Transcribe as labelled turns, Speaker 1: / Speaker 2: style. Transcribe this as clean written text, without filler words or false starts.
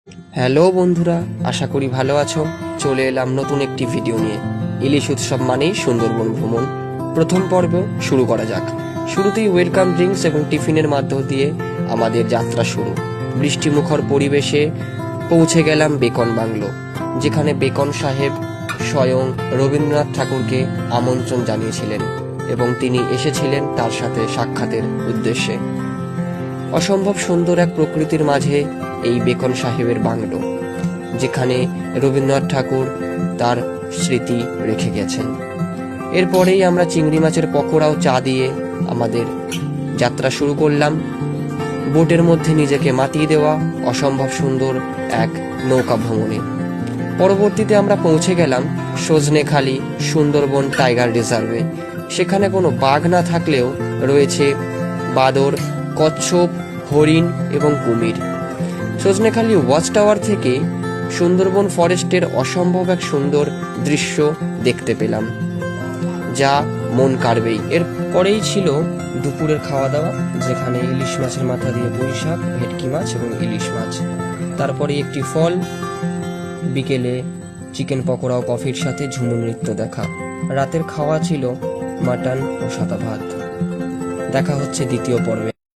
Speaker 1: Hello বন্ধুরা, আশা করি ভালো আছো। চলে এলাম নতুন একটি ভিডিও নিয়ে। ইলিশ উৎসব মানেই সুন্দরবন ভ্রমণ। প্রথম পর্ব শুরু করা যাক। শুরুতেই ওয়েলকাম ড্রিঙ্কস এবং টিফিনের মাধ্যম দিয়ে আমাদের যাত্রা শুরু। বৃষ্টিমুখর পরিবেশে পৌঁছে গেলাম বেকন বাংলো, যেখানে বেকন সাহেব স্বয়ং রবীন্দ্রনাথ ঠাকুরকে আমন্ত্রণ জানিয়েছিলেন এবং তিনি এসেছিলেন তার সাথে সাক্ষাতের উদ্দেশ্যে। অসম্ভব সুন্দর এক প্রকৃতির মাঝে এই বেকন সাহেবের বাংলো, যেখানে রবীন্দ্রনাথ ঠাকুর তার স্মৃতি রেখে গেছেন। এরপরেই আমরা চিংড়ি মাছের পকোড়া ও চা দিয়ে আমাদের যাত্রা শুরু করলাম। বোটের মধ্যে নিজেকে মাতিয়ে দেওয়া অসম্ভব সুন্দর এক নৌকা ভ্রমণে। পরবর্তীতে আমরা পৌঁছে গেলাম সজনেখালি সুন্দরবন টাইগার রিজার্ভে। সেখানে কোনো বাঘ না থাকলেও রয়েছে বাদর, কচ্ছপ, হরিণ এবং কুমির। সজনেখালি ওয়াচ টাওয়ার থেকে সুন্দরবন ফরেস্টের অসম্ভব এক সুন্দর দৃশ্য দেখতে পেলাম, যা মন কাড়বেই। এর পরেই ছিল দুপুরের খাওয়া দাওয়া, যেখানে ইলিশ মাছের মাথা দিয়ে পুঁই শাক, ভেটকি মাছ এবং ইলিশ মাছ। তারপরে একটি ফল, বিকেলে চিকেন পকোড়া ও কফির সাথে ঝুমুর নৃত্য দেখা। রাতের খাওয়া ছিল মাটন ও সাদা ভাত। দেখা হচ্ছে দ্বিতীয় পর্বে।